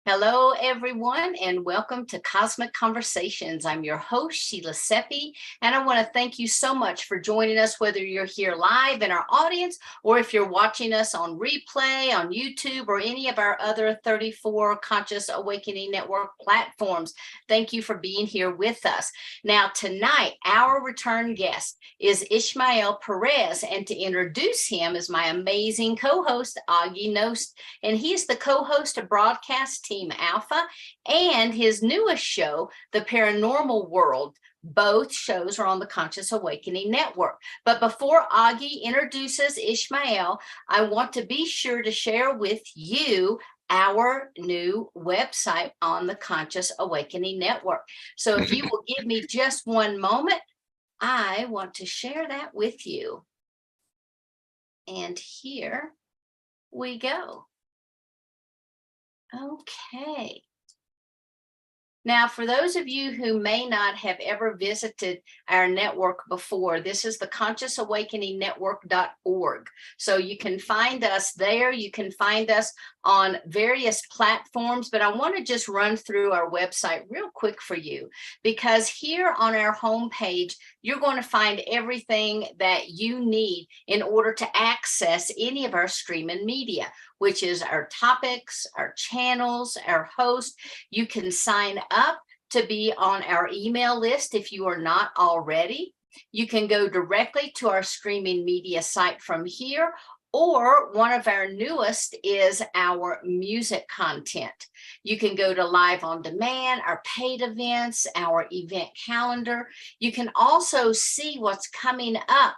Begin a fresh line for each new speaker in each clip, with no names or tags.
Hello, everyone, and welcome to Cosmic Conversations. I'm your host, Sheila Seppi, and I want to thank you so much for joining us, whether you're here live in our audience or if you're watching us on replay on YouTube or any of our other 34 Conscious Awakening Network platforms. Thank you for being here with us. Now, tonight, our return guest is Ismael Perez, and to introduce him is my amazing co-host, Aage Nost, and he's the co-host of Broadcast Team Alpha and his newest show, The Paranormal World. Both shows are on the Conscious Awakening Network. But before Aage introduces Ismael, I want to be sure to share with you our new website on the Conscious Awakening Network. So if you will give me just one moment, I want to share that with you. And here we go. Okay. Now, for those of you who may not have ever visited our network before, this is the consciousawakeningnetwork.org. So you can find us there. You can find us on various platforms, but I want to just run through our website real quick for you, because here on our homepage, you're going to find everything that you need in order to access any of our streaming media, which is our topics, our channels, our hosts. You can sign up to be on our email list if you are not already. You can go directly to our streaming media site from here, or one of our newest is our music content. You can go to live on demand, our paid events, our event calendar. You can also see what's coming up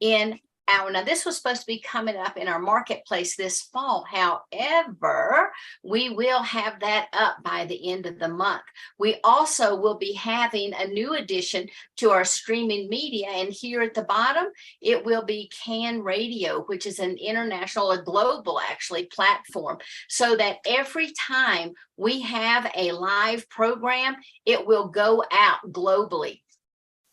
in now, this was supposed to be coming up in our marketplace this fall. However, we will have that up by the end of the month. We also will be having a new addition to our streaming media. And here at the bottom, it will be CAN Radio, which is an international, a global actually platform, so that every time we have a live program, it will go out globally.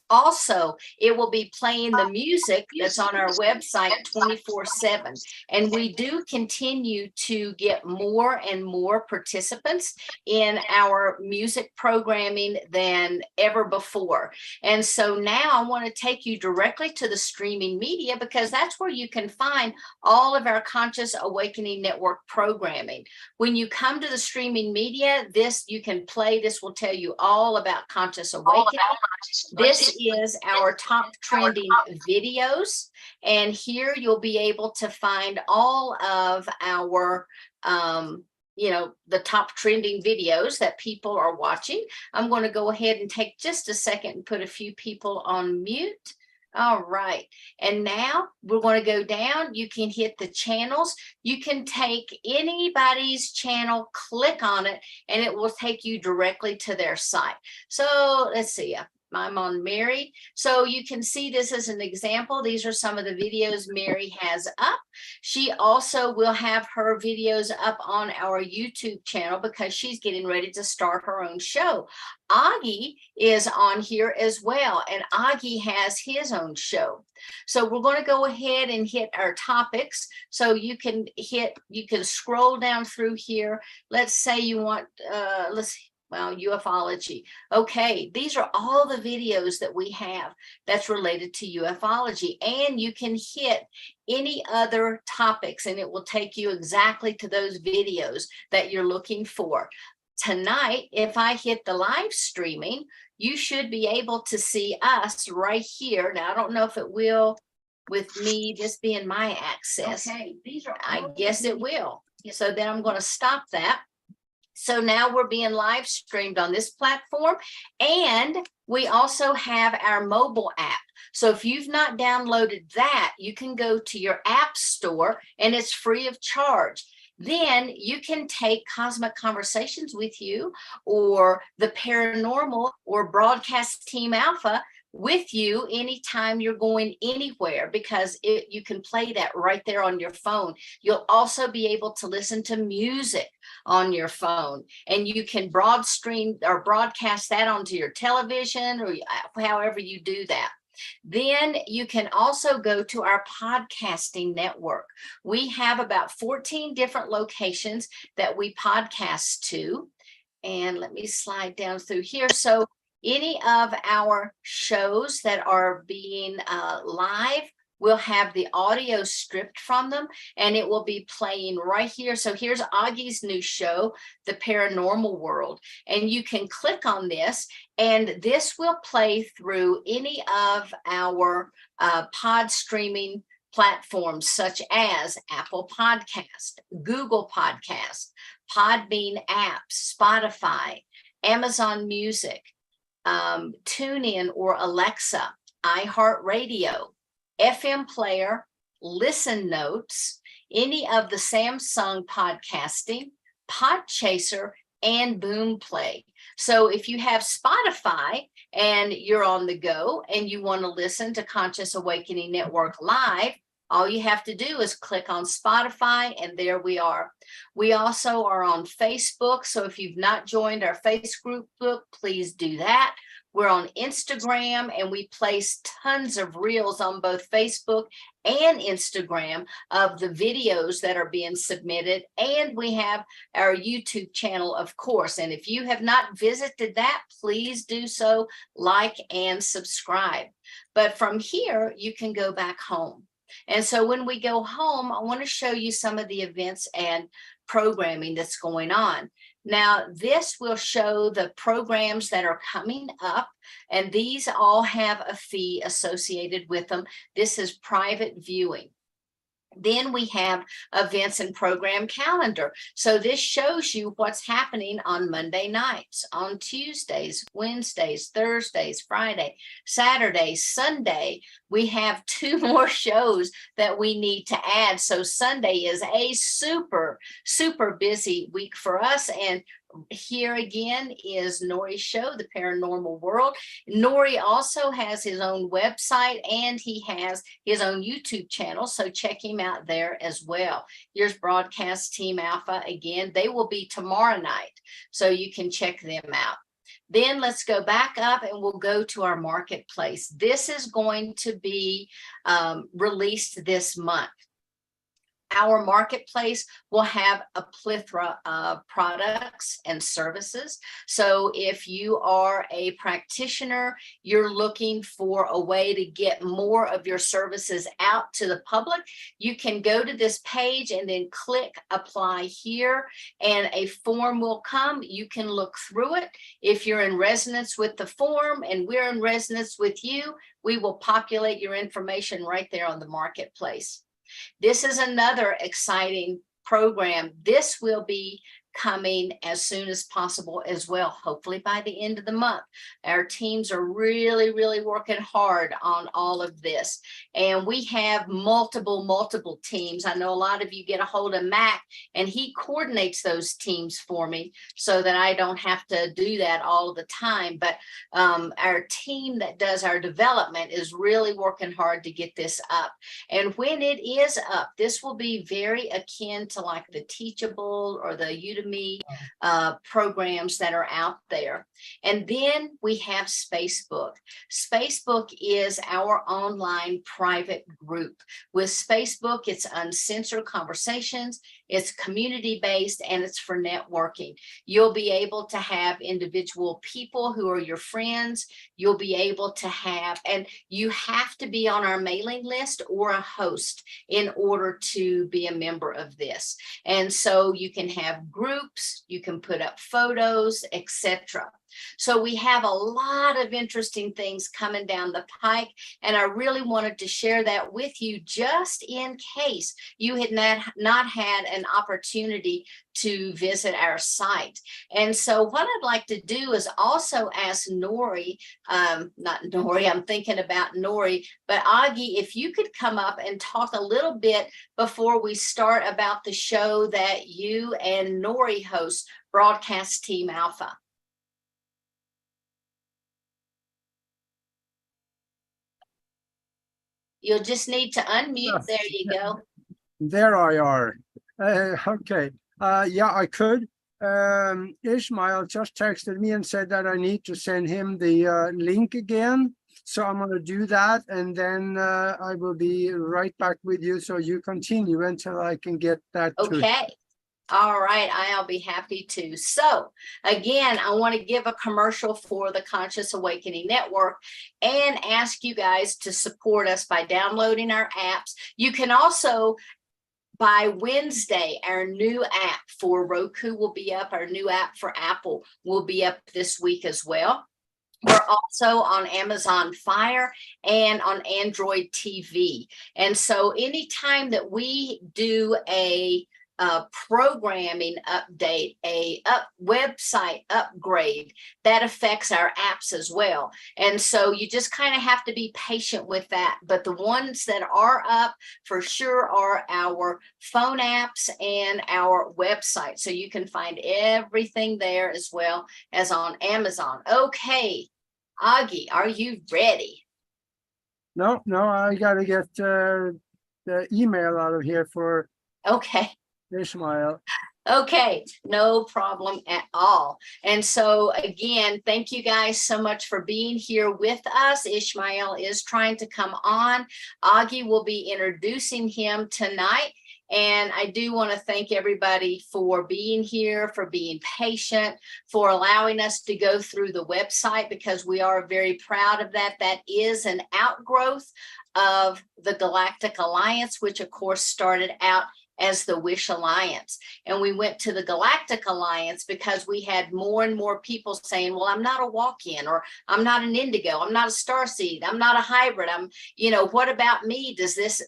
Also, it will be playing the music that's on our website 24/7. And we do continue to get more and more participants in our music programming than ever before. And so now I want to take you directly to the streaming media, because that's where you can find all of our Conscious Awakening Network programming. When you come to the streaming media, you can play. This will tell you all about Conscious Awakening. This is our top trending videos, and here you'll be able to find all of our the top trending videos that people are watching. I'm going to go ahead and take just a second and put a few people on mute. All right, and now we're going to go down. You can hit the channels. You can take anybody's channel, click on it, and it will take you directly to their site. So let's see. I'm on Mary. So you can see this as an example. These are some of the videos Mary has up. She also will have her videos up on our YouTube channel because she's getting ready to start her own show. Aage is on here as well, and Aage has his own show. So we're going to go ahead and hit our topics. So you can scroll down through here. Let's say you want, ufology. Okay, these are all the videos that we have that's related to ufology, and you can hit any other topics and it will take you exactly to those videos that you're looking for. Tonight, if I hit the live streaming, you should be able to see us right here. Now, I don't know if it will with me, this being my access. Okay, I guess it will. So then I'm going to stop that. So now we're being live streamed on this platform, and we also have our mobile app. So if you've not downloaded that, you can go to your app store and it's free of charge. Then you can take Cosmic Conversations with you, or the Paranormal, or Broadcast Team Alpha with you anytime you're going anywhere, because you can play that right there on your phone. You'll also be able to listen to music on your phone, and you can broadcast that onto your television, or however you do that. Then you can also go to our podcasting network. We have about 14 different locations that we podcast to. And let me slide down through here. So any of our shows that are being live will have the audio stripped from them, and it will be playing right here. So here's Aage's new show, The Paranormal World. And you can click on this, and this will play through any of our pod streaming platforms, such as Apple Podcast, Google Podcast, Podbean apps, Spotify, Amazon Music, TuneIn or Alexa, iHeartRadio, FM Player, Listen Notes, any of the Samsung podcasting, Podchaser, and Boomplay. So if you have Spotify and you're on the go and you want to listen to Conscious Awakening Network live, all you have to do is click on Spotify, and there we are. We also are on Facebook, so if you've not joined our Facebook group, please do that. We're on Instagram, and we place tons of reels on both Facebook and Instagram of the videos that are being submitted. And we have our YouTube channel, of course. And if you have not visited that, please do so, like and subscribe. But from here, you can go back home. And so when we go home, I want to show you some of the events and programming that's going on. Now, this will show the programs that are coming up, and these all have a fee associated with them. This is private viewing. Then we have events and program calendar. So this shows you what's happening on Monday nights, on Tuesdays, Wednesdays, Thursdays, Friday, Saturday, Sunday. We have 2 more shows that we need to add. So Sunday is a super, super busy week for us. And here again is Nori's show, The Paranormal World. Nori also has his own website, and he has his own YouTube channel, so check him out there as well. Here's Broadcast Team Alpha again. They will be tomorrow night, so you can check them out. Then let's go back up and we'll go to our marketplace. This is going to be released this month. Our marketplace will have a plethora of products and services. So if you are a practitioner, you're looking for a way to get more of your services out to the public, you can go to this page and then click apply here, and a form will come. You can look through it. If you're in resonance with the form and we're in resonance with you, we will populate your information right there on the marketplace. This is another exciting program. This will be coming as soon as possible as well, hopefully by the end of the month. Our teams are really, really working hard on all of this. And we have multiple teams. I know a lot of you get a hold of Mac, and he coordinates those teams for me so that I don't have to do that all the time. But our team that does our development is really working hard to get this up. And when it is up, this will be very akin to like the Teachable or the Udemy programs that are out there. And then we have Spacebook. Spacebook is our online private group. With Spacebook, it's uncensored conversations, it's community-based, and it's for networking. You'll be able to have individual people who are your friends. You'll be able to have, and you have to be on our mailing list or a host in order to be a member of this. And so you can have groups, you can put up photos, etc. So we have a lot of interesting things coming down the pike, and I really wanted to share that with you just in case you had not had an opportunity to visit our site. And so what I'd like to do is also ask Nori, not Nori, I'm thinking about Nori, but Aage, if you could come up and talk a little bit before we start about the show that you and Nori host, Broadcast Team Alpha. You'll just need to unmute. There you go.
There I are. Okay. Yeah, I could. Ishmael just texted me and said that I need to send him the link again. So I'm going to do that, and then I will be right back with you. So you continue until I can get that to.
Okay. All right, I'll be happy to. So again, I want to give a commercial for the Conscious Awakening Network and ask you guys to support us by downloading our apps. You can also, by Wednesday, our new app for Roku will be up. Our new app for Apple will be up this week as well. We're also on Amazon Fire and on Android TV. And so anytime that we do a programming update, a website upgrade, that affects our apps as well. And so you just kind of have to be patient with that. But the ones that are up for sure are our phone apps and our website. So you can find everything there as well as on Amazon. Okay, Aage, are you ready?
No, I got to get the email out of here for Ishmael.
Okay, no problem at all. And so again, thank you guys so much for being here with us. Ishmael is trying to come on. Aage will be introducing him tonight. And I do want to thank everybody for being here, for being patient, for allowing us to go through the website, because we are very proud of that. That is an outgrowth of the Galactic Alliance, which of course started out as the Wish Alliance. And we went to the Galactic Alliance because we had more and more people saying, well, I'm not a walk-in, or I'm not an indigo, I'm not a starseed, I'm not a hybrid, I'm, what about me? Does this,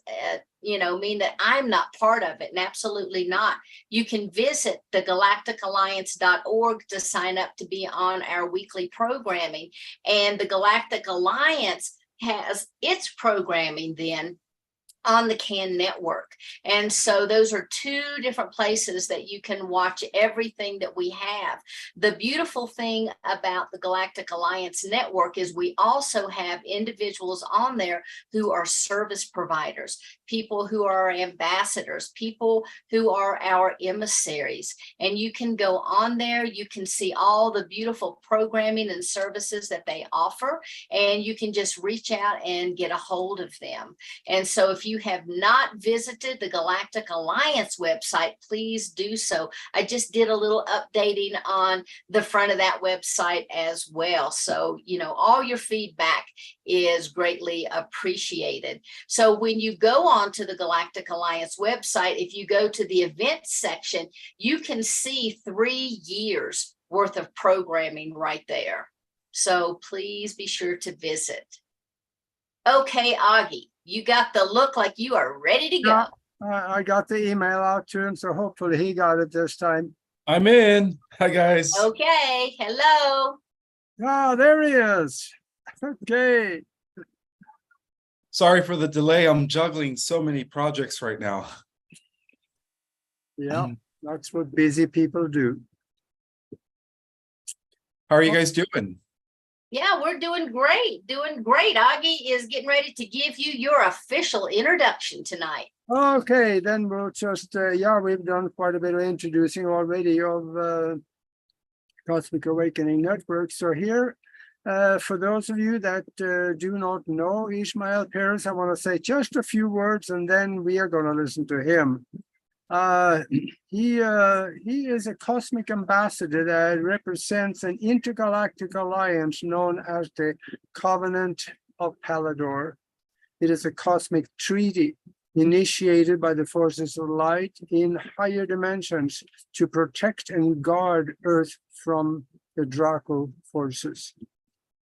mean that I'm not part of it? And absolutely not. You can visit the galacticalliance.org to sign up to be on our weekly programming. And the Galactic Alliance has its programming then on the CAN network. And so those are two different places that you can watch everything that we have. The beautiful thing about the Galactic Alliance network is we also have individuals on there who are service providers, people who are ambassadors, people who are our emissaries. And you can go on there, you can see all the beautiful programming and services that they offer, and you can just reach out and get a hold of them. And so if you have not visited the Galactic Alliance website, please do so. I just did a little updating on the front of that website as well. So, all your feedback is greatly appreciated. So when you go on to the Galactic Alliance website, if you go to the events section, you can see 3 years worth of programming right there. So please be sure to visit. Okay, Aage, you got the look like you are ready to go.
I got the email out to him, so hopefully he got it this time.
I'm in. Hi, guys.
Okay, hello.
Oh, there he is. Okay.
Sorry for the delay. I'm juggling so many projects right now.
Yeah, that's what busy people do.
How are you guys doing?
Yeah, we're doing great. Aage is getting ready to give you your official introduction tonight.
Okay, then we'll just, we've done quite a bit of introducing already of Cosmic Awakening Network. So here, for those of you that do not know Ismael Perez, I want to say just a few words, and then we are going to listen to him. He is a cosmic ambassador that represents an intergalactic alliance known as the Covenant of Palador. It is a cosmic treaty initiated by the forces of light in higher dimensions to protect and guard Earth from the Draco forces.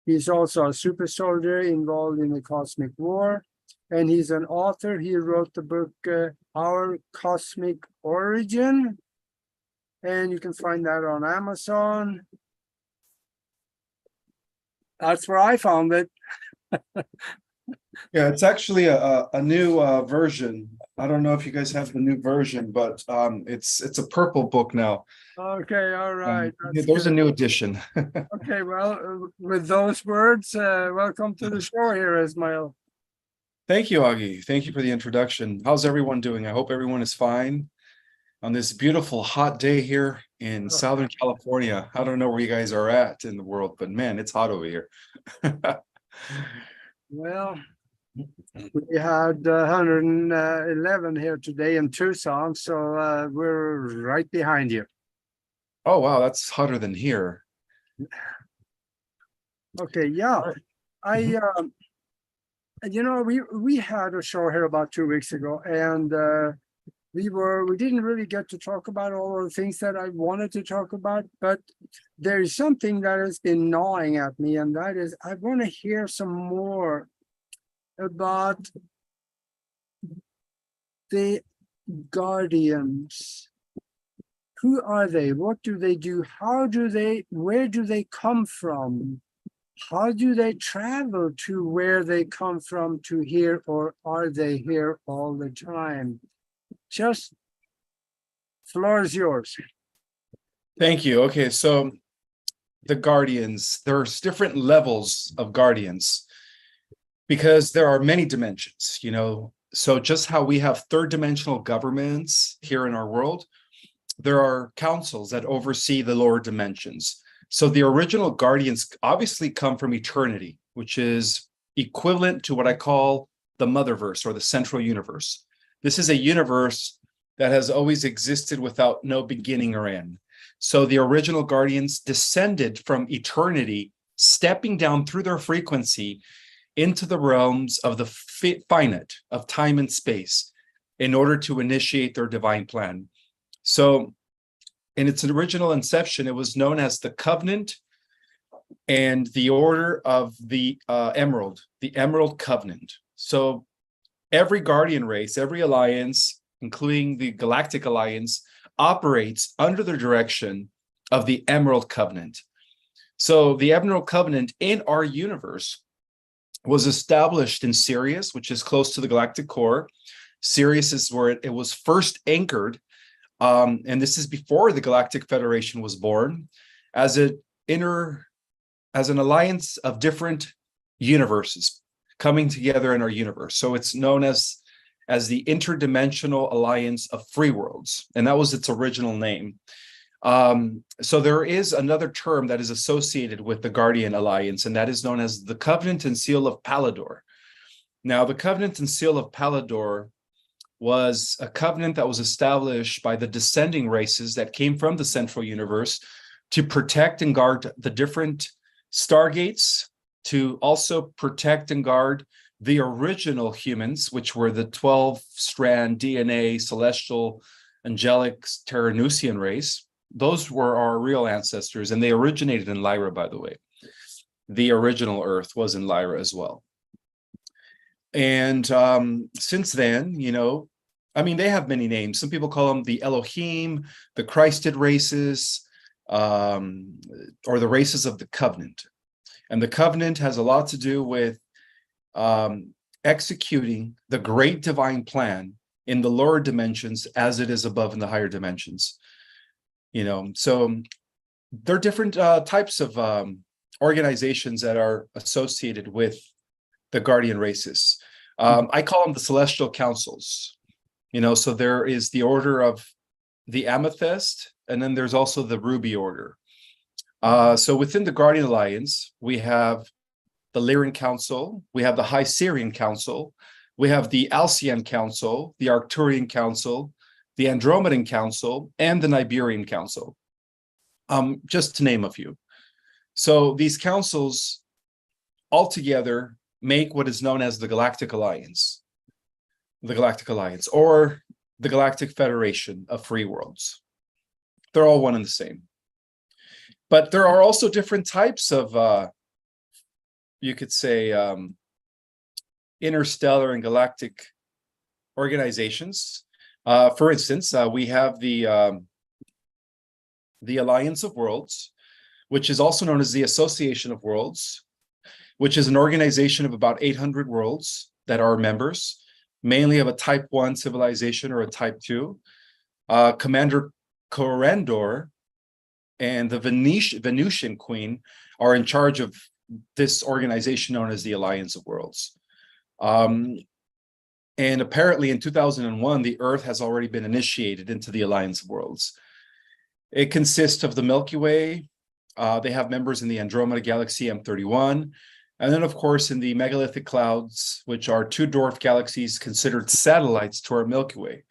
He's also a super soldier involved in the cosmic war, and he's an author. He wrote the book Our Cosmic Origin, and you can find that on Amazon. That's where I found it.
Yeah, it's actually a new version. I don't know if you guys have the new version, but it's a purple book now.
Okay, all right.
There's a new edition.
Okay, well, with those words, welcome to the show here, Ismael.
Thank you, Aage. Thank you for the introduction. How's everyone doing? I hope everyone is fine on this beautiful hot day here in Southern California. I don't know where you guys are at in the world, but man, it's hot over here.
Well, we had 111 here today in Tucson, so we're right behind you.
Oh, wow, that's hotter than here.
Okay, yeah.
Mhm.
We had a show here about 2 weeks ago, and we didn't really get to talk about all of the things that I wanted to talk about, but there is something that has been gnawing at me, and that is I want to hear some more about the guardians. Who are they? What do they do? Where do they come from? How do they travel to where they come from to here, or are they here all the time? Just floor is yours.
Thank you. Okay, so the guardians, there's different levels of guardians because there are many dimensions, So just how we have third dimensional governments here in our world, there are councils that oversee the lower dimensions. So the original guardians obviously come from eternity, which is equivalent to what I call the motherverse or the central universe. This is a universe that has always existed without no beginning or end. So the original guardians descended from eternity, stepping down through their frequency into the realms of the finite, of time and space, in order to initiate their divine plan. So in its original inception, it was known as the Covenant and the Order of the Emerald Covenant. So every guardian race, every alliance, including the Galactic Alliance, operates under the direction of the Emerald Covenant. So the Emerald Covenant in our universe was established in Sirius, which is close to the galactic core. Sirius is where it was first anchored. And this is before the Galactic Federation was born, as an alliance of different universes coming together in our universe. So it's known as the Interdimensional Alliance of Free Worlds, and that was its original name. So there is another term that is associated with the Guardian Alliance, and that is known as the Covenant and Seal of Palador. Now, the Covenant and Seal of Palador was a covenant that was established by the descending races that came from the central universe to protect and guard the different stargates, to also protect and guard the original humans, which were the 12-strand DNA celestial angelic Terranusian race. Those were our real ancestors, and they originated in Lyra, by the way. The original Earth was in Lyra as well. And since then, they have many names. Some people call them the Elohim, the Christed races, or the races of the Covenant. And the Covenant has a lot to do with executing the great divine plan in the lower dimensions as it is above in the higher dimensions. So there are different types of organizations that are associated with the guardian races. I call them the celestial councils. So there is the order of the amethyst, and then there's also the ruby order. So within the Guardian Alliance, we have the Lyran Council, we have the High Syrian Council, we have the Alcyon Council, the Arcturian Council, the Andromedan Council, and the Nibirian Council, just to name a few. So these councils altogether make what is known as the Galactic Alliance, or the Galactic Federation of Free Worlds. They're all one and the same. But there are also different types of, you could say, interstellar and galactic organizations. For instance, we have the Alliance of Worlds, which is also known as the Association of Worlds, which is an organization of about 800 worlds that are members, mainly of a type 1 civilization or a type 2. Commander Corendor and the Venusian Queen are in charge of this organization known as the Alliance of Worlds. And apparently in 2001, the Earth has already been initiated into the Alliance of Worlds. It consists of the Milky Way. They have members in the Andromeda Galaxy M31, And then, of course, in the megalithic clouds, which are two dwarf galaxies considered satellites to our Milky Way.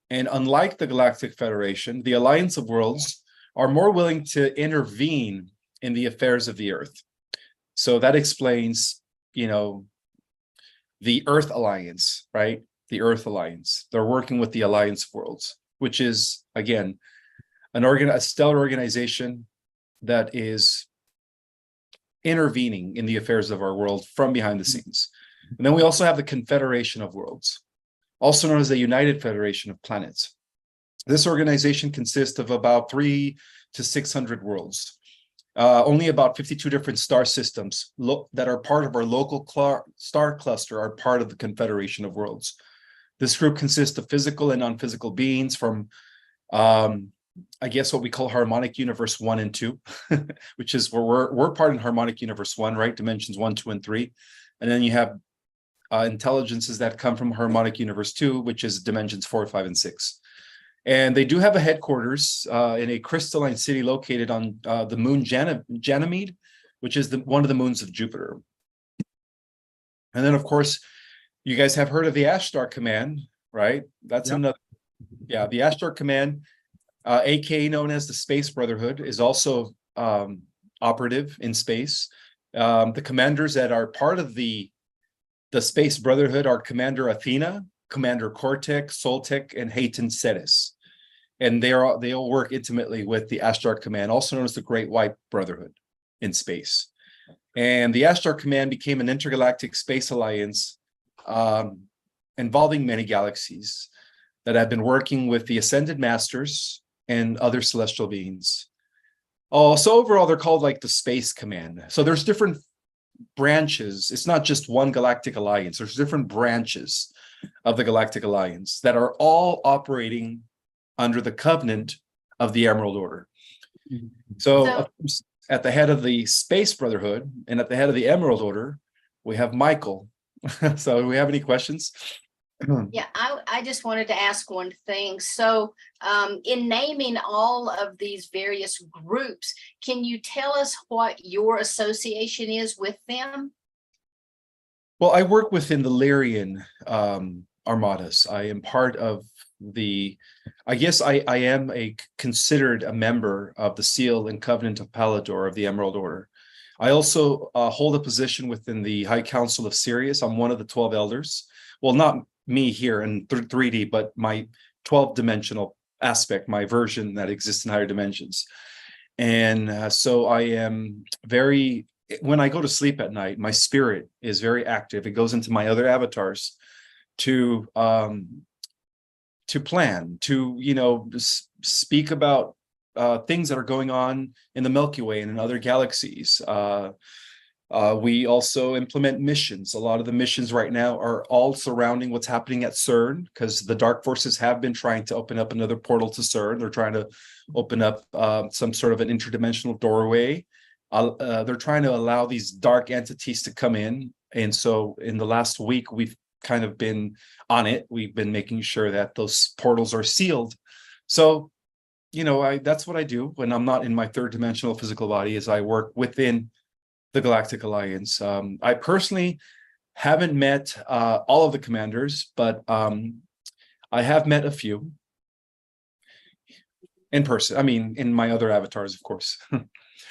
And unlike the Galactic Federation, the Alliance of Worlds are more willing to intervene in the affairs of the Earth. So that explains, the Earth Alliance, right? The Earth Alliance. They're working with the Alliance of Worlds, which is, again, a stellar organization that is intervening in the affairs of our world from behind the scenes. And then we also have the Confederation of Worlds, also known as the United Federation of Planets. This organization consists of about 300 to 600 worlds. Only about 52 different star systems that are part of our local star cluster are part of the Confederation of Worlds. This group consists of physical and non-physical beings from, I guess, what we call harmonic universe 1 and 2, which is where we're part in harmonic universe 1, right? Dimensions 1, 2, and 3. And then you have intelligences that come from harmonic universe 2, which is dimensions 4, 5, and 6. And they do have a headquarters in a crystalline city located on the moon Ganymede, which is one of the moons of Jupiter. And then, of course, you guys have heard of the Ashtar Command, right? That's another. Yeah, the Ashtar Command, aka known as the Space Brotherhood, is also operative in space. The commanders that are part of the Space Brotherhood are Commander Athena, Commander Cortex, Soltec, and Hayton Ceres. And they all work intimately with the Ashtar Command, also known as the Great White Brotherhood in space. And the Ashtar Command became an intergalactic space alliance involving many galaxies that have been working with the Ascended Masters and other celestial beings. So overall, they're called like the Space Command. So there's different branches. It's not just one Galactic Alliance. There's different branches of the Galactic Alliance that are all operating under the Covenant of the Emerald Order. So at the head of the Space Brotherhood and at the head of the Emerald Order, we have Michael. So do we have any questions?
Yeah, I just wanted to ask one thing. So in naming all of these various groups, can you tell us what your association is with them?
Well, I work within the Lyrian armadas. I am part of I guess I am considered a member of the Seal and Covenant of Palador of the Emerald Order. I also hold a position within the High Council of Sirius. I'm one of the 12 elders. Well, not me here in 3D, but my 12-dimensional aspect, my version that exists in higher dimensions. And so I am when I go to sleep at night, my spirit is very active. It goes into my other avatars to plan, to speak about things that are going on in the Milky Way and in other galaxies. We also implement missions. A lot of the missions right now are all surrounding what's happening at CERN, because the dark forces have been trying to open up another portal to CERN. They're trying to open up some sort of an interdimensional doorway. They're trying to allow these dark entities to come in. And so in the last week, we've kind of been on it. We've been making sure that those portals are sealed. So, that's what I do when I'm not in my third dimensional physical body, is I work within the Galactic Alliance. I personally haven't met all of the commanders, but I have met a few in person. I mean, in my other avatars, of course.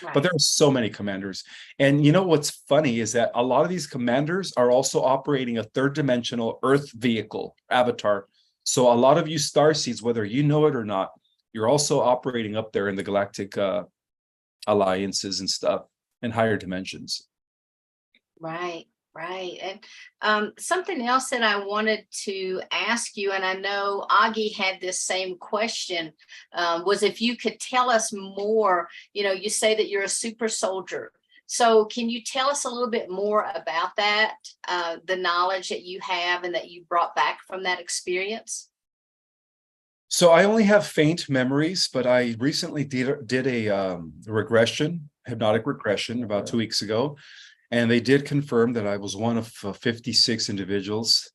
Right.
But there are so many commanders. And what's funny is that a lot of these commanders are also operating a third dimensional Earth vehicle avatar. So a lot of you Starseeds, whether you know it or not, you're also operating up there in the Galactic Alliances and stuff in higher dimensions.
Right. And something else that I wanted to ask you, and I know Aage had this same question, was if you could tell us more. You say that you're a super soldier. So can you tell us a little bit more about that, the knowledge that you have and that you brought back from that experience?
So I only have faint memories, but I recently did a hypnotic regression about 2 weeks ago. And they did confirm that I was one of 56 individuals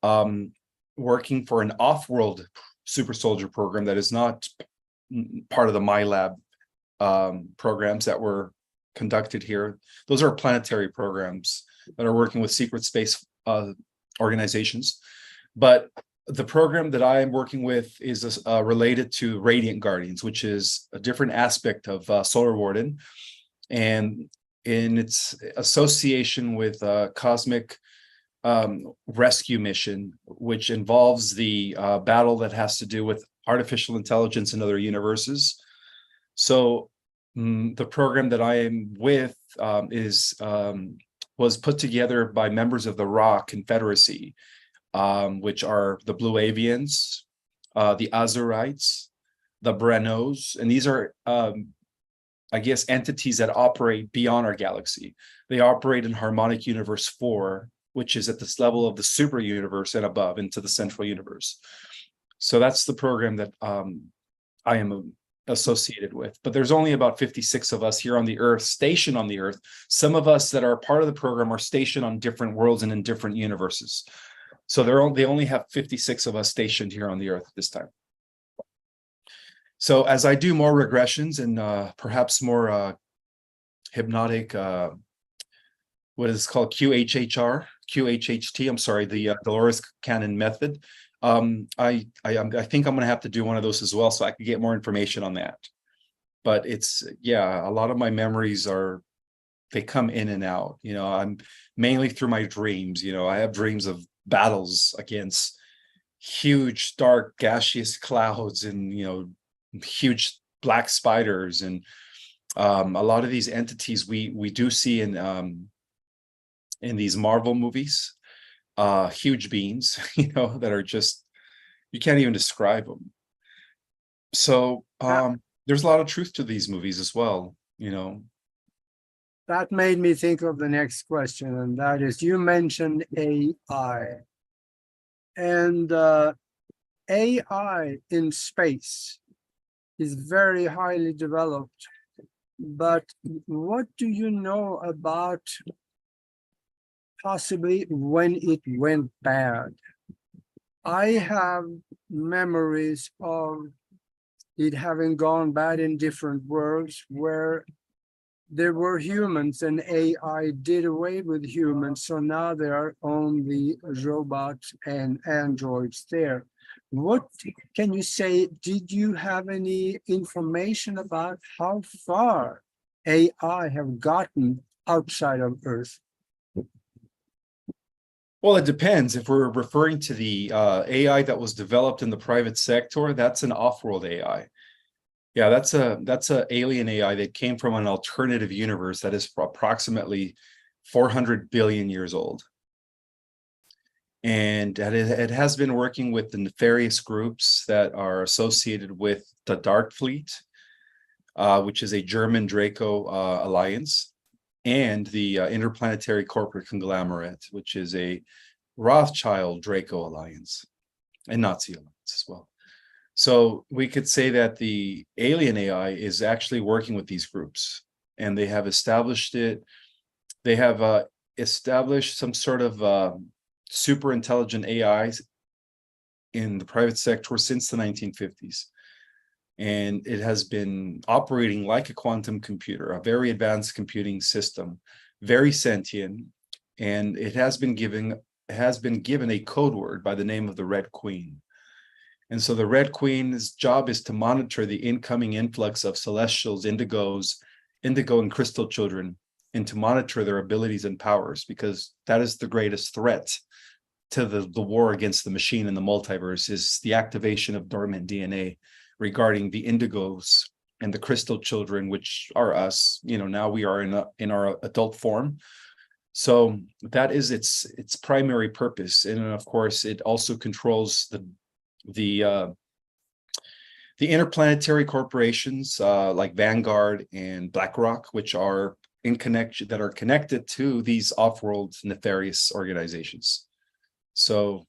working for an off-world super soldier program that is not part of the MyLab programs that were conducted here. Those are planetary programs that are working with secret space organizations. But the program that I am working with is related to Radiant Guardians, which is a different aspect of Solar Warden. And in its association with Cosmic Rescue Mission, which involves the battle that has to do with artificial intelligence in other universes. So the program that I am with was put together by members of the Ra Confederacy, which are the Blue Avians, the Azurites, the Brenos, and these are, I guess, entities that operate beyond our galaxy. They operate in Harmonic Universe 4, which is at this level of the super universe and above into the central universe. So that's the program that I am associated with. But there's only about 56 of us here on the Earth, stationed on the Earth. Some of us that are part of the program are stationed on different worlds and in different universes. So they only have 56 of us stationed here on the Earth at this time. So as I do more regressions and perhaps more hypnotic, what is called QHHT, I'm sorry, the Dolores Cannon method, I think I'm going to have to do one of those as well so I can get more information on that. But it's, yeah, a lot of my memories they come in and out. You know, I'm mainly through my dreams. You know, I have dreams of battles against huge, dark, gaseous clouds and, you know, huge black spiders. And a lot of these entities we do see in these Marvel movies. Huge beings, you know, that are just, you can't even describe them. So there's a lot of truth to these movies as well, you know.
That made me think of the next question, and that is, you mentioned AI. And AI in space is very highly developed. But what do you know about possibly when it went bad? I have memories of it having gone bad in different worlds where there were humans and AI did away with humans. So now there are only robots and androids there. What can you say? Did you have any information about how far AI have gotten outside of Earth?
Well, it depends. If we're referring to the AI that was developed in the private sector, that's an off-world AI. Yeah, that's a alien AI that came from an alternative universe that is approximately 400 billion years old. And it has been working with the nefarious groups that are associated with the Dark Fleet, which is a German Draco alliance, and the Interplanetary Corporate Conglomerate, which is a Rothschild Draco alliance and Nazi alliance as well. So we could say that the alien AI is actually working with these groups, and they have established it. They have established some sort of super intelligent AIs in the private sector since the 1950s. And it has been operating like a quantum computer, a very advanced computing system, very sentient, and it has been given a code word by the name of the Red Queen. And so the Red Queen's job is to monitor the incoming influx of celestials, indigo and crystal children, and to monitor their abilities and powers, because that is the greatest threat to the war against the machine in the multiverse, is the activation of dormant DNA regarding the indigos and the crystal children, which are us. You know, now we are in our adult form. So that is its primary purpose. And of course, it also controls the interplanetary corporations like Vanguard and BlackRock, which are connected to these off-world nefarious organizations. So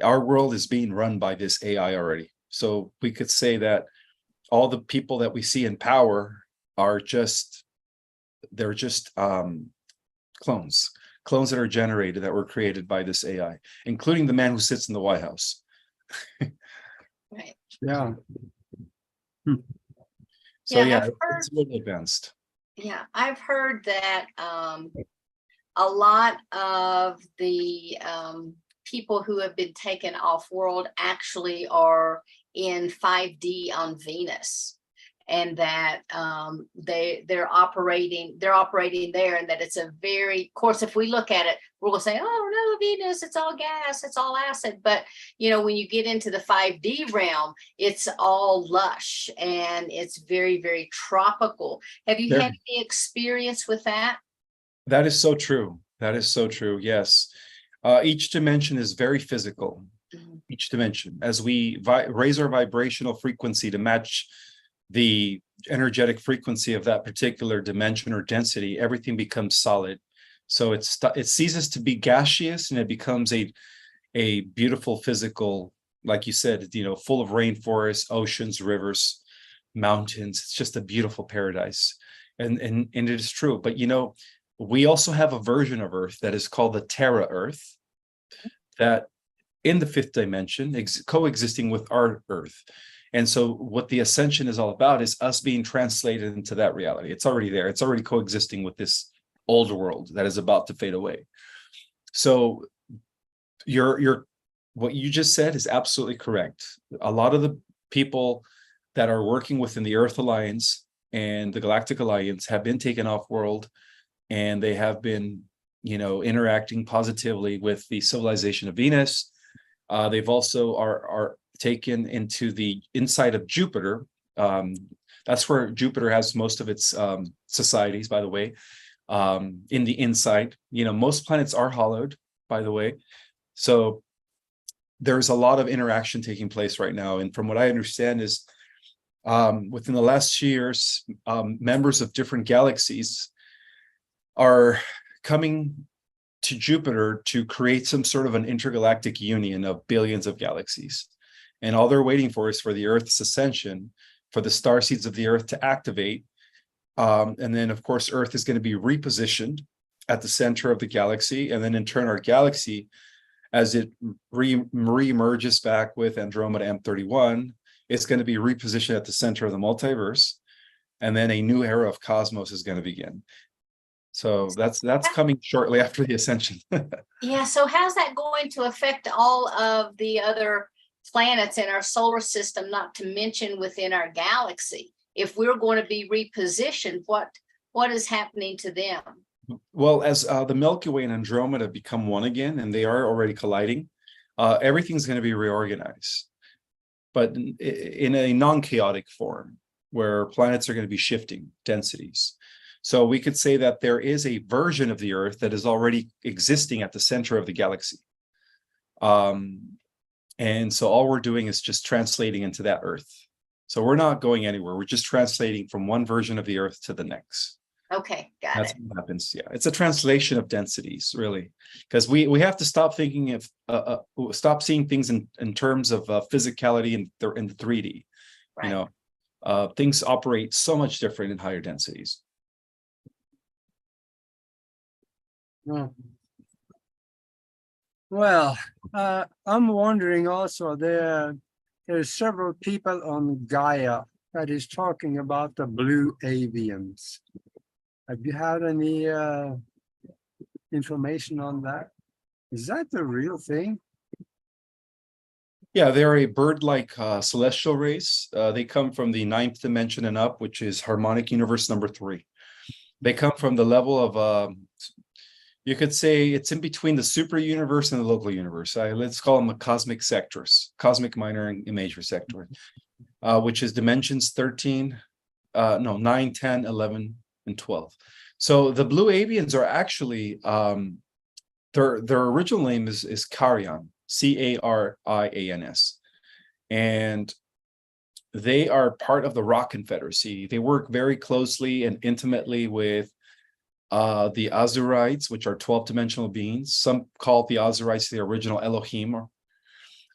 our world is being run by this AI already. So we could say that all the people that we see in power are just clones that are generated, that were created by this AI, including the man who sits in the White House.
Right.
Yeah.
So yeah,
I've heard,
it's a little advanced.
Yeah, I've heard that a lot of the people who have been taken off world actually are in 5D on Venus, and that they're operating there, and that it's a very, of course, if we look at it, we're going to say, oh no, Venus, it's all gas, it's all acid. But you know, when you get into the 5D realm, it's all lush and it's very, very tropical. Have you
There,
had any experience with that?
that is so true. That is so true. Yes. Each dimension is very physical.
Mhm.
Each dimension, as we raise our vibrational frequency to match the energetic frequency of that particular dimension or density, everything becomes solid. So it ceases to be gaseous, and it becomes a beautiful physical, like you said, you know, full of rainforests, oceans, rivers, mountains. It's just a beautiful paradise, and it is true. But you know, we also have a version of Earth that is called the Terra Earth, that in the fifth dimension, coexisting with our Earth. And so what the Ascension is all about is us being translated into that reality. It's already there. It's already coexisting with this old world that is about to fade away. So your what you just said is absolutely correct. A lot of the people that are working within the Earth Alliance and the Galactic Alliance have been taken off world, and they have been, you know, interacting positively with the civilization of Venus. They've also are taken into the inside of Jupiter. That's where Jupiter has most of its societies, by the way. In the inside, you know, most planets are hollowed, by the way. So there's a lot of interaction taking place right now. And from what I understand is within the last few years, members of different galaxies are coming to Jupiter to create some sort of an intergalactic union of billions of galaxies. And all they're waiting for is for the Earth's ascension, for the starseeds of the Earth to activate. And then, of course, Earth is going to be repositioned at the center of the galaxy. And then in turn, our galaxy, as it re-emerges back with Andromeda M31, it's going to be repositioned at the center of the multiverse. And then a new era of cosmos is going to begin. So that's coming shortly after the Ascension.
Yeah, so how's that going to affect all of the other planets in our solar system, not to mention within our galaxy? If we're going to be repositioned, what is happening to them?
Well, as the Milky Way and Andromeda become one again, and they are already colliding, everything's going to be reorganized, but in a non-chaotic form, where planets are going to be shifting densities. So we could say that there is a version of the Earth that is already existing at the center of the galaxy. And so all we're doing is just translating into that Earth. So we're not going anywhere. We're just translating from one version of the Earth to the next.
Okay, got
That's
it.
what happens. Yeah, it's a translation of densities, really, because we have to stop thinking of stop seeing things in terms of physicality in the 3D.
Right.
You know, things operate so much different in higher densities.
Well, I'm wondering also, there's several people on Gaia that is talking about the blue avians. Have you had any information on that? Is that the real thing?
Yeah, they're a bird-like celestial race. They come from the 9th dimension and up, which is harmonic universe number 3. They come from the level of you could say it's in between the super universe and the local universe. Let's call them a cosmic sectors, cosmic minor and major sector, which is dimensions 13, 9, 10, 11, and 12. So the blue avians are actually, their original name is Carian, Carians. And they are part of the Rock Confederacy. They work very closely and intimately with the Azurites, which are 12-dimensional beings. Some call the Azurites the original Elohim.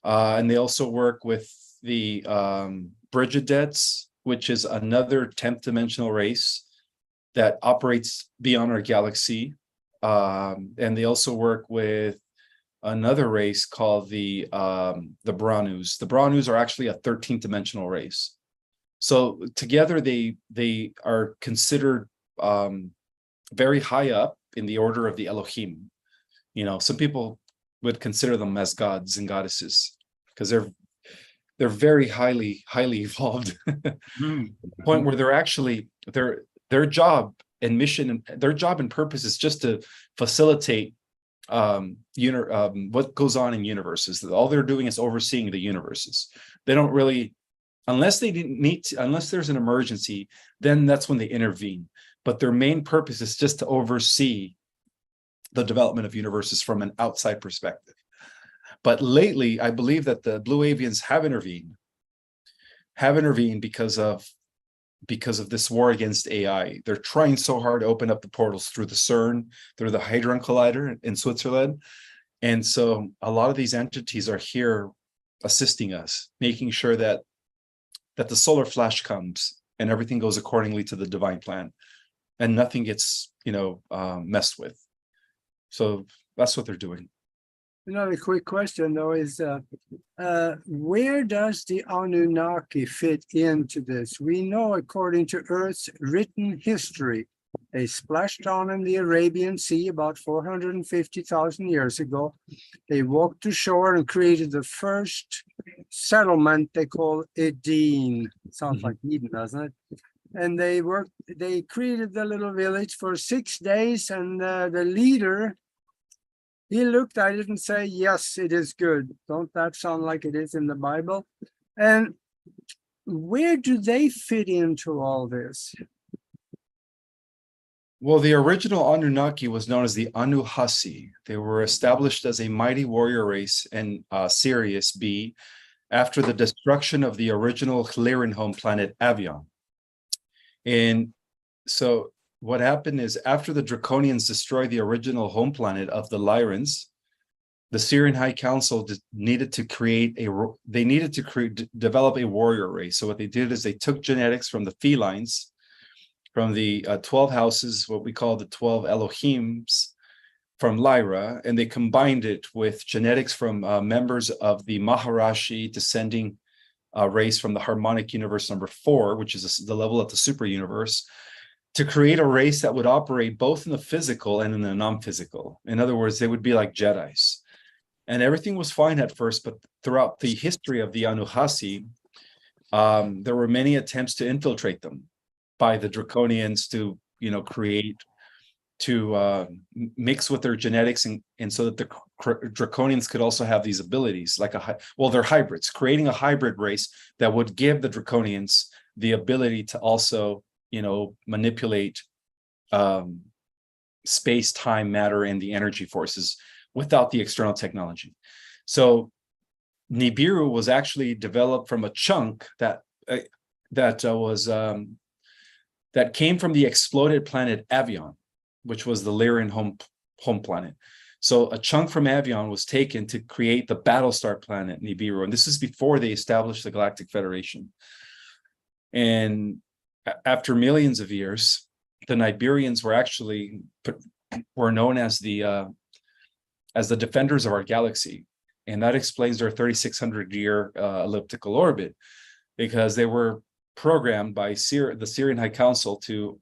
And they also work with the Brigidets, which is another 10th dimensional race that operates beyond our galaxy. And they also work with another race called the Branus. The Branus are actually a 13th dimensional race. So together they are considered very high up in the order of the Elohim. You know, some people would consider them as gods and goddesses because they're very highly evolved. Point where they're actually their job and mission and their job and purpose is just to facilitate what goes on in universes. All they're doing is overseeing the universes. They don't really, unless there's an emergency, then that's when they intervene. But their main purpose is just to oversee the development of universes from an outside perspective. But lately, I believe that the Blue Avians have intervened because of this war against AI. They're trying so hard to open up the portals through the CERN, through the Hadron Collider in Switzerland. And so a lot of these entities are here assisting us, making sure that the solar flash comes and everything goes accordingly to the divine plan and nothing gets, messed with. So that's what they're doing.
Another quick question, though, is where does the Anunnaki fit into this? We know, according to Earth's written history, they splashed down in the Arabian Sea about 450,000 years ago. They walked to shore and created the first settlement they call Eden. Sounds like Eden, doesn't it? And they created the little village for 6 days, and the leader, he looked at it and said, yes, it is good. Don't that sound like it is in the Bible? And where do they fit into all this?
Well, the original Anunnaki was known as the Anuhasi. They were established as a mighty warrior race in Sirius B after the destruction of the original Lyran home planet Avian. And so what happened is, after the Draconians destroyed the original home planet of the Lyrans, the Syrian High Council needed to develop a warrior race. So what they did is they took genetics from the felines, from the 12 houses, what we call the 12 Elohims from Lyra, and they combined it with genetics from members of the Maharashi descending race from the harmonic universe number 4, which is the level of the super universe, to create a race that would operate both in the physical and in the non-physical. In other words, they would be like Jedis. And everything was fine at first, but throughout the history of the Anuhasi, there were many attempts to infiltrate them by the Draconians to, mix with their genetics and so that the Draconians could also have these abilities, they're hybrids, creating a hybrid race that would give the Draconians the ability to also manipulate space, time, matter, and the energy forces without the external technology. So Nibiru was actually developed from a chunk that came from the exploded planet Avian, which was the Lyran home planet. So a chunk from Avian was taken to create the Battlestar planet Nibiru, and this is before they established the Galactic Federation. And after millions of years, the Nibirians were known as the defenders of our galaxy, and that explains their 3,600-year elliptical orbit, because they were programmed by the Syrian High Council to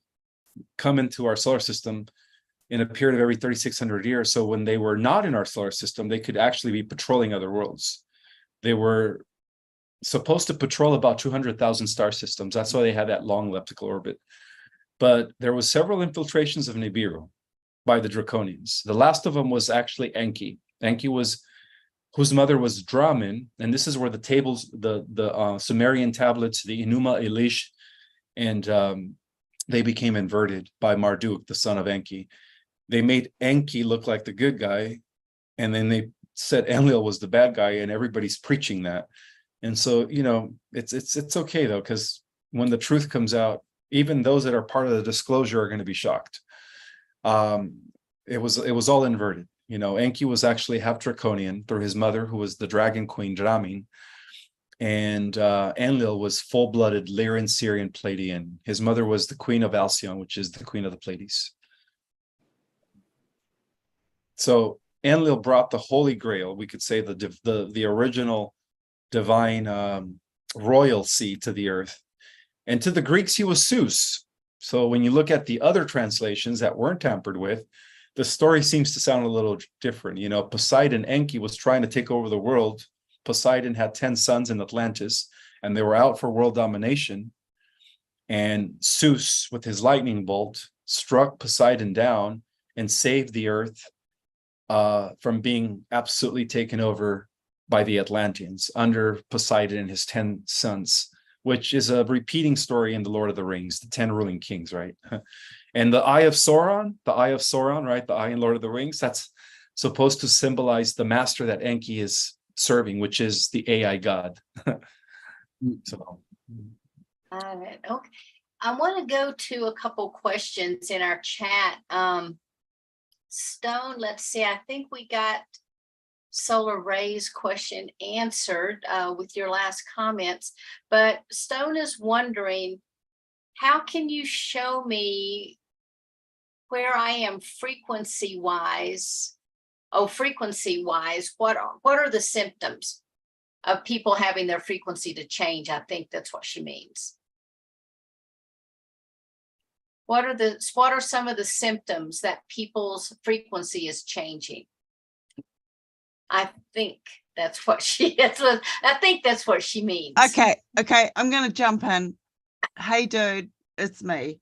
come into our solar system in a period of every 3,600 years. So when they were not in our solar system, they could actually be patrolling other worlds. They were supposed to patrol about 200,000 star systems. That's why they had that long elliptical orbit. But there was several infiltrations of Nibiru by the Draconians. The last of them was actually Enki. Enki whose mother was Dramin, and this is where the tables, the Sumerian tablets, the Enuma Elish, and they became inverted by Marduk, the son of Enki. They made Enki look like the good guy, and then they said Enlil was the bad guy, and everybody's preaching that. And so, it's okay though, because when the truth comes out, even those that are part of the disclosure are going to be shocked. It was all inverted. Enki was actually half Draconian through his mother, who was the dragon queen Dramin, and Enlil was full-blooded Lyran Syrian Pleiadian. His mother was the queen of Alcyone, which is the queen of the Pleiades. So Enlil brought the Holy Grail, we could say the original divine royal seed to the earth. And to the Greeks, he was Zeus, So when you look at the other translations that weren't tampered with, the story seems to sound a little different. You know, Poseidon, Enki was trying to take over the world. Poseidon had 10 sons in Atlantis, and they were out for world domination. And Zeus, with his lightning bolt, struck Poseidon down and saved the earth from being absolutely taken over by the Atlanteans under Poseidon and his 10 sons, which is a repeating story in the Lord of the Rings, the 10 ruling kings, right? And the Eye of Sauron, right? The eye in Lord of the Rings, that's supposed to symbolize the master that Enki is serving, which is the AI god. So.
Okay. I want to go to a couple questions in our chat. Stone, let's see, I think we got Solar Ray's question answered with your last comments, but Stone is wondering, how can you show me where I am frequency-wise? Oh, frequency-wise, what are the symptoms of people having their frequency to change? I think that's what she means. What are some of the symptoms that people's frequency is changing? I think that's what she means.
Okay, I'm gonna jump in. Hey dude, it's me.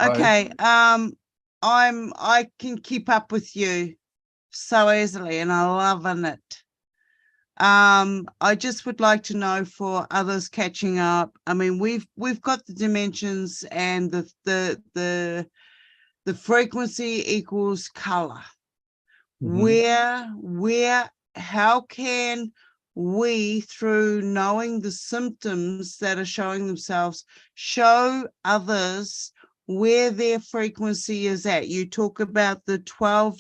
Okay,
Hi.
I can keep up with you so easily and I'm loving it. I just would like to know for others catching up. I mean, we've got the dimensions and the frequency equals color. Where how can we, through knowing the symptoms that are showing themselves, show others where their frequency is at? You talk about the 12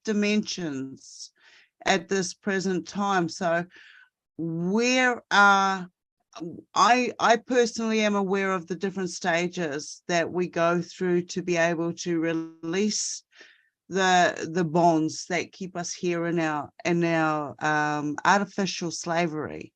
dimensions at this present time. So where I personally am aware of the different stages that we go through to be able to release the bonds that keep us here in our artificial slavery.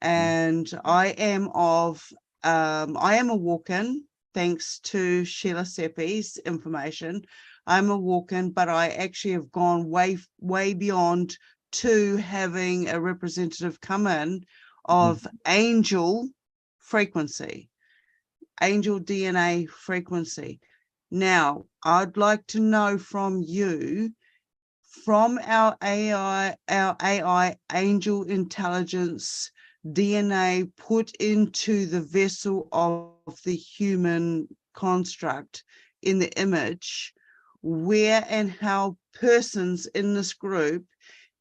And I am a walk-in, thanks to Sheila Seppi's information. I'm a walk-in, but I actually have gone way beyond to having a representative come in of angel frequency, angel DNA frequency. Now, I'd like to know from you, from our AI angel intelligence DNA put into the vessel of the human construct in the image, where and how persons in this group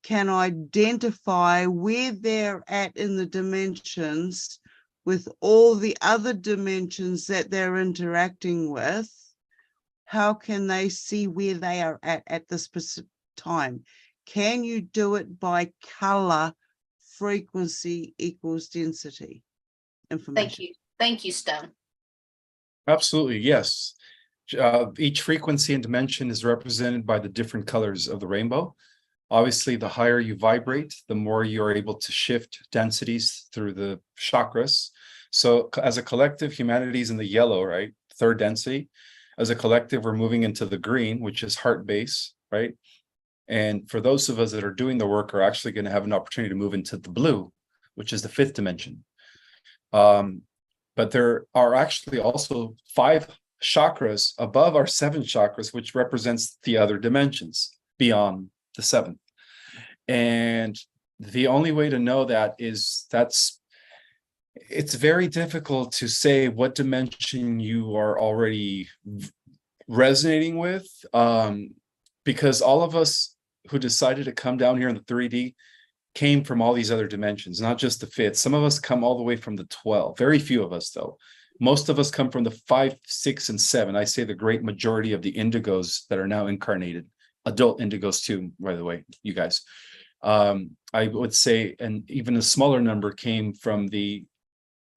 can identify where they're at in the dimensions with all the other dimensions that they're interacting with. How can they see where they are at this specific time? Can you do it by color? Frequency equals density information.
Thank you, Stone.
Absolutely, yes. Each frequency and dimension is represented by the different colors of the rainbow. Obviously, the higher you vibrate, the more you're able to shift densities through the chakras. So as a collective, humanity is in the yellow, right? Third density. As a collective, we're moving into the green, which is heart base, right? And for those of us that are doing the work are actually going to have an opportunity to move into the blue, which is the fifth dimension. But there are actually also 5 chakras above our 7 chakras, which represents the other dimensions beyond the 7th. And the only way to know that is it's very difficult to say what dimension you are already resonating with, because all of us who decided to come down here in the 3D came from all these other dimensions, not just the 5th. Some of us come all the way from the 12. Very few of us, though. Most of us come from the 5, 6, and 7. I say the great majority of the indigos that are now incarnated, adult indigos too, by the way, you guys. I would say, and even a smaller number came from the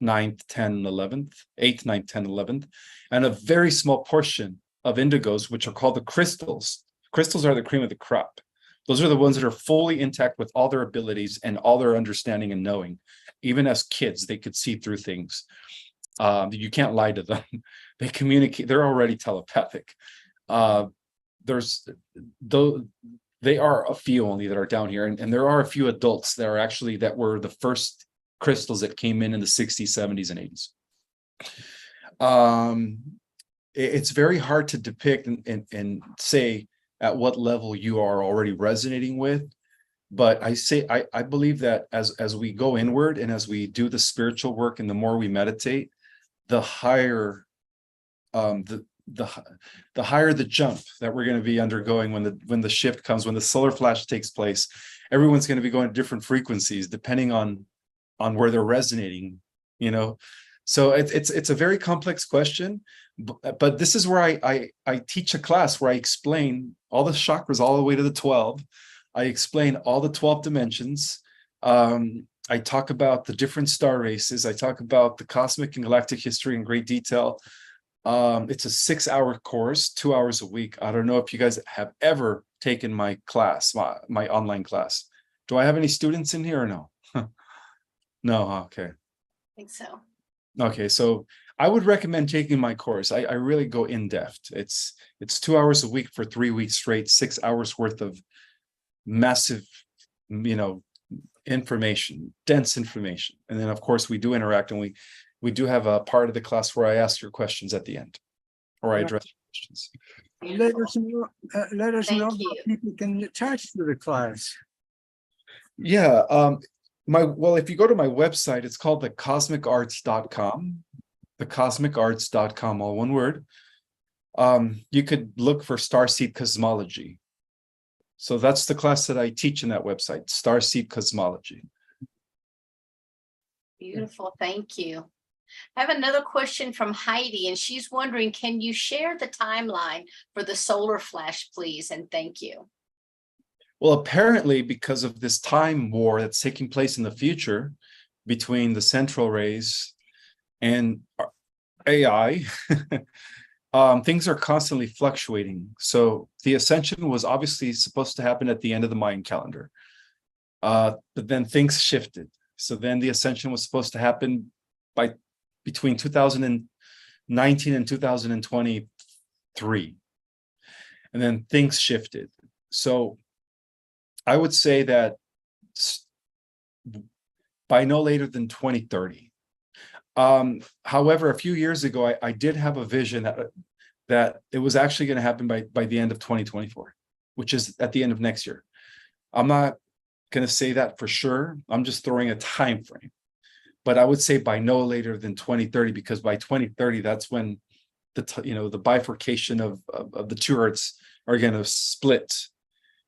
9th, 10th, 11th, 8th, 9th, 10th, 11th, and a very small portion of indigos, which are called the crystals. Crystals are the cream of the crop. Those are the ones that are fully intact with all their abilities and all their understanding and knowing. Even as kids, they could see through things. You can't lie to them. They communicate. They're already telepathic. There's though they are a few only that are down here, and there are a few adults that are actually that were the first crystals that came in the 60s, 70s, and 80s. It's very hard to depict and say at what level you are already resonating with. But I believe that as we go inward and as we do the spiritual work and the more we meditate, the higher the higher the jump that we're going to be undergoing when the shift comes, when the solar flash takes place. Everyone's going to be going to different frequencies depending on where they're resonating, you know. So it's a very complex question, but this is where I teach a class where I explain all the chakras all the way to the 12. I explain all the 12 dimensions. I talk about the different star races. I talk about the cosmic and galactic history in great detail. It's a 6-hour course, 2 hours a week. I don't know if you guys have ever taken my class, my online class. Do I have any students in here or no? No, okay.
I think so.
Okay, so I would recommend taking my course. I really go in depth. It's 2 hours a week for 3 weeks straight, 6 hours worth of massive, you know, information, dense information. And then of course we do interact, and we do have a part of the class where I ask your questions at the end, or I address your questions.
Let us
Thank
know
you.
how people can attach to the class.
Yeah, if you go to my website, it's called thecosmicarts.com, thecosmicarts.com, all one word. You could look for Starseed cosmology. So that's the class that I teach in that website, Starseed cosmology.
Beautiful. Thank you. I have another question from Heidi, and she's wondering, can you share the timeline for the solar flash, please? And thank you.
Well, apparently, because of this time war that's taking place in the future between the central rays and AI, things are constantly fluctuating. So the Ascension was obviously supposed to happen at the end of the Mayan calendar, but then things shifted. So then the Ascension was supposed to happen between 2019 and 2023, and then things shifted. So I would say that by no later than 2030. However, a few years ago, I did have a vision that it was actually going to happen by the end of 2024, which is at the end of next year. I'm not going to say that for sure. I'm just throwing a time frame. But I would say by no later than 2030, because by 2030, that's when the bifurcation of the two Earths are going to split.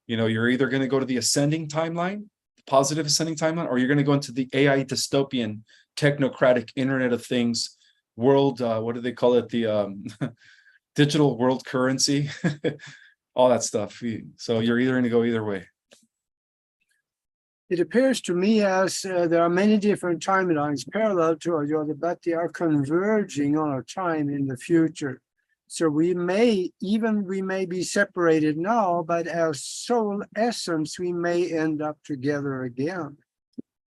You know, you're either going to go to the ascending timeline, the positive ascending timeline, or you're going to go into the AI dystopian, technocratic Internet of Things world. What do they call it? The digital world currency, all that stuff. So you're either going to go either way.
It appears to me as there are many different timelines parallel to each other, but they are converging on a time in the future. So we may be separated now, but our soul essence, we may end up together again.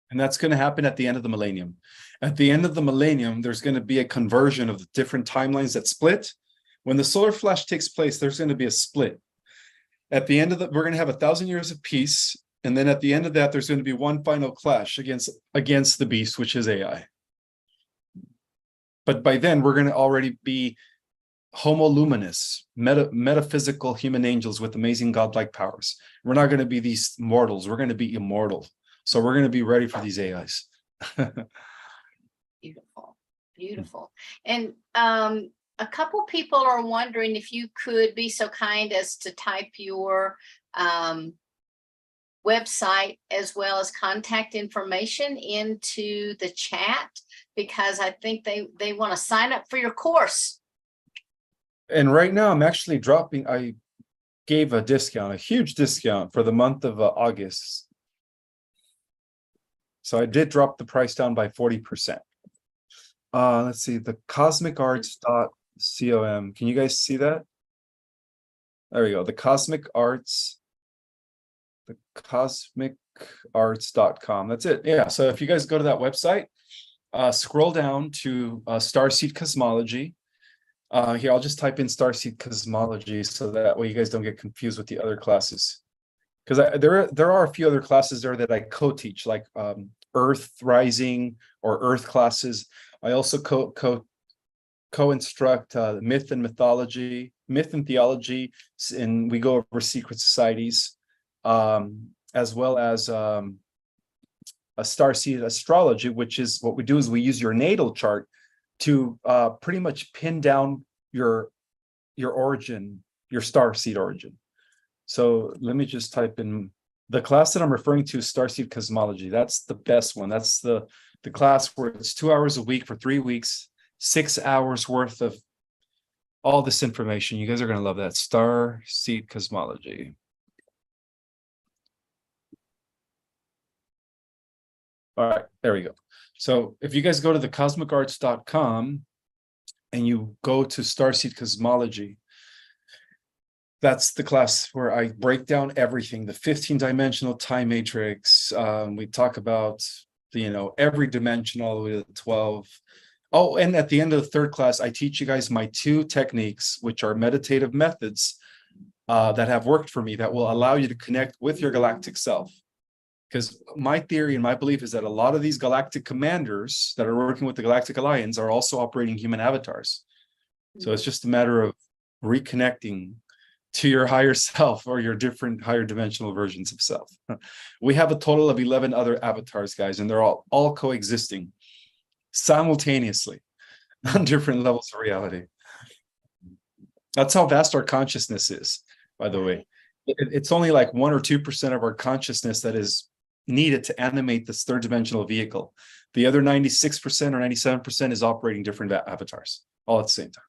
And that's going to happen at the end of the millennium. At the end of the millennium, there's going to be a conversion of the different timelines that split. When the solar flash takes place, there's going to be a split. At the end of we're going to have 1,000 years of peace. And then at the end of that, there's going to be one final clash against the beast, which is AI. But by then, we're going to already be homo luminous, metaphysical human angels with amazing godlike powers. We're not going to be these mortals. We're going to be immortal. So we're going to be ready for these AIs.
Beautiful. Beautiful. And a couple people are wondering if you could be so kind as to type your website as well as contact information into the chat, because I think they want to sign up for your course.
And right now I'm actually dropping, I gave a discount, a huge discount for the month of August. So I did drop the price down by 40%. Let's see, the cosmicarts.com. Can you guys see that? There we go. The cosmicarts.com. That's it. Yeah. So if you guys go to that website, scroll down to Starseed Cosmology. Here, I'll just type in Starseed cosmology so that way you guys don't get confused with the other classes. Because there are a few other classes there that I co-teach, like Earth Rising or Earth classes. I also co-instruct myth and mythology, myth and theology, and we go over secret societies, as well as a Starseed astrology, which is what we do is we use your natal chart to pretty much pin down your origin, your Starseed origin. So let me just type in the class that I'm referring to, Starseed cosmology. That's the best one. That's the class where it's 2 hours a week for 3 weeks, 6 hours worth of all this information. You guys are going to love that. Starseed cosmology. All right, there we go. So if you guys go to thecosmicarts.com and you go to Starseed cosmology, that's the class where I break down everything, the 15-dimensional time matrix. We talk about, every dimension all the way to the 12. Oh, and at the end of the third class, I teach you guys my 2 techniques, which are meditative methods that have worked for me that will allow you to connect with your galactic self. Because my theory and my belief is that a lot of these galactic commanders that are working with the Galactic Alliance are also operating human avatars. So it's just a matter of reconnecting to your higher self or your different higher dimensional versions of self. We have a total of 11 other avatars, guys, and they're all coexisting simultaneously on different levels of reality. That's how vast our consciousness is, by the way. It's only like 1 or 2% of our consciousness that is needed to animate this third dimensional vehicle. The other 96% or 97% is operating different avatars all at the same time.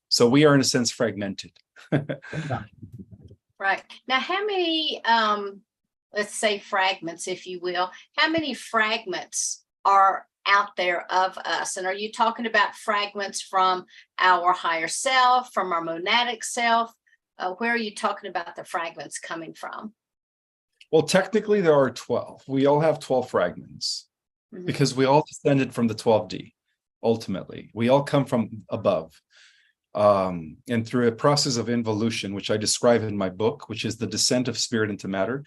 So we are, in a sense, fragmented.
Right. Now, how many, let's say fragments, if you will, how many fragments are out there of us? And are you talking about fragments from our higher self, from our monadic self? Where are you talking about the fragments coming from?
Well, technically, there are 12. We all have 12 fragments because we all descended from the 12D, ultimately. We all come from above. And through a process of involution, which I describe in my book, which is the descent of spirit into matter,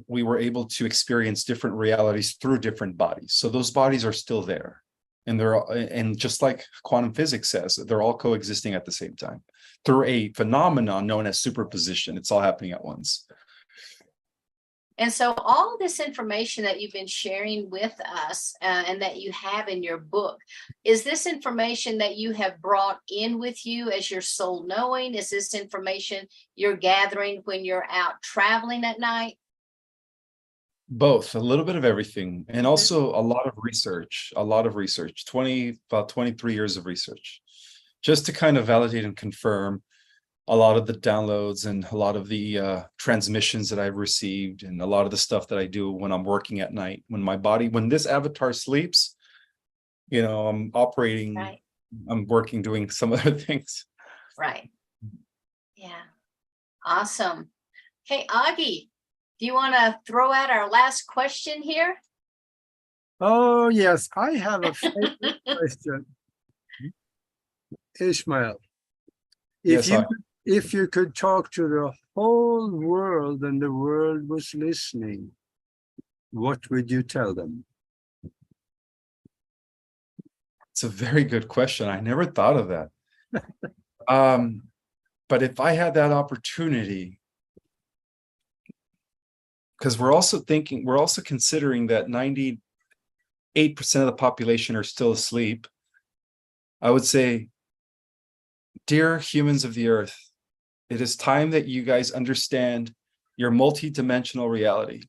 we were able to experience different realities through different bodies. So those bodies are still there. And just like quantum physics says, they're all coexisting at the same time through a phenomenon known as superposition. It's all happening at once.
And so all this information that you've been sharing with us and that you have in your book, is this information that you have brought in with you as your soul knowing? Is this information you're gathering when you're out traveling at night?
Both, a little bit of everything, and also a lot of research, about 23 years of research, just to kind of validate and confirm a lot of the downloads and a lot of the transmissions that I've received, and a lot of the stuff that I do when I'm working at night, when this avatar sleeps, I'm operating, right. I'm working, doing some other things.
Right. Yeah. Awesome. Hey, Aage, do you want to throw out our last question here?
Oh, yes. I have a favorite question. Ishmael, if you could talk to the whole world and the world was listening, what would you tell them?
It's a very good question. I never thought of that. But if I had that opportunity, because we're also considering that 98% of the population are still asleep, I would say, dear humans of the earth, it is time that you guys understand your multi-dimensional reality.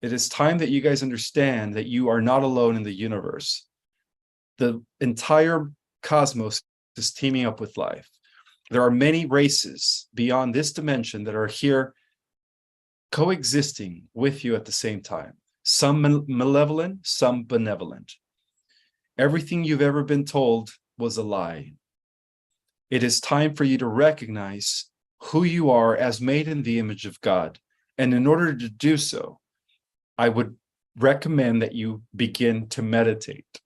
It is time that you guys understand that you are not alone in the universe. The entire cosmos is teaming up with life. There are many races beyond this dimension that are here coexisting with you at the same time. Some malevolent, some benevolent. Everything you've ever been told was a lie. It is time for you to recognize who you are as made in the image of God. And in order to do so, I would recommend that you begin to meditate.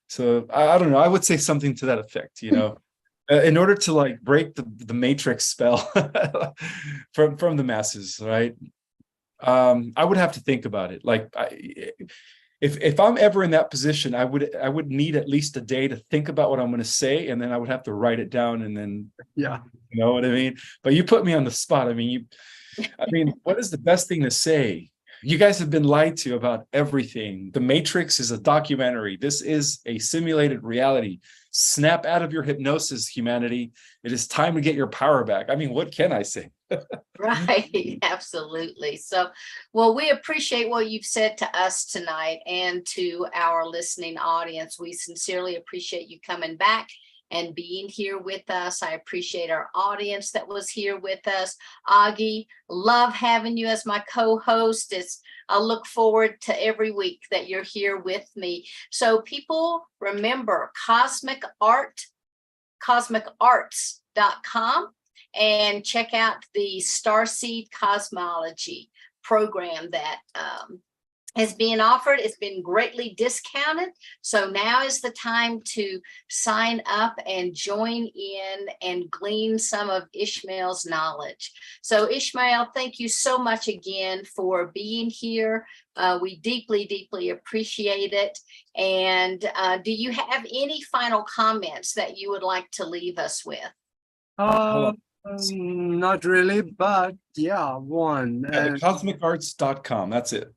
So I don't know. I would say something to that effect, in order to like break the matrix spell from the masses, right? I would have to think about it. Like, if I'm ever in that position, I would need at least a day to think about what I'm going to say, and then I would have to write it down, and then
Yeah.
you know what I mean? But you put me on the spot. I mean, what is the best thing to say? You guys have been lied to about everything. The Matrix is a documentary. This is a simulated reality. Snap out of your hypnosis, humanity. It is time to get your power back. I mean, what can I say?
Right, absolutely. So, well, we appreciate what you've said to us tonight and to our listening audience. We sincerely appreciate you coming back and being here with us. I appreciate our audience that was here with us. Aage, love having you as my co-host. I look forward to every week that you're here with me. So people, remember cosmicarts.com, and check out the Starseed cosmology program that is being offered. It's been greatly discounted. So now is the time to sign up and join in and glean some of Ishmael's knowledge. So Ishmael, thank you so much again for being here. We deeply, deeply appreciate it. And do you have any final comments that you would like to leave us with?
Not really, but yeah, one.
Yeah, the cosmicarts.com. That's it.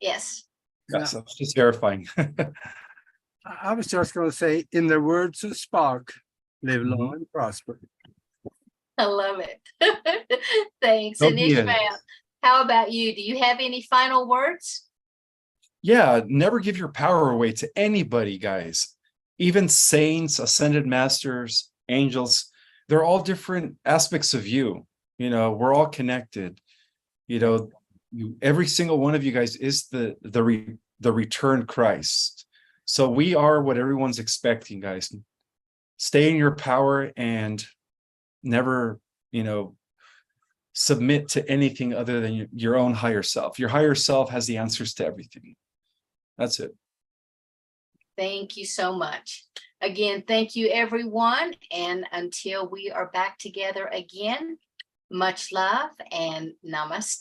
Yes.
Yes, I was just verifying.
I was just going to say, in the words of Spock, live long and prosper.
I love it. Thanks.
So
And
be it.
Ishmael, how about you? Do you have any final words?
Yeah, never give your power away to anybody, guys. Even saints, ascended masters, angels, they're all different aspects of you. We're all connected. Every single one of you guys is the returned Christ. So we are what everyone's expecting, guys. Stay in your power and never, submit to anything other than your own higher self. Your higher self has the answers to everything. That's it.
Thank you so much. Again, thank you, everyone. And until we are back together again, much love and namaste.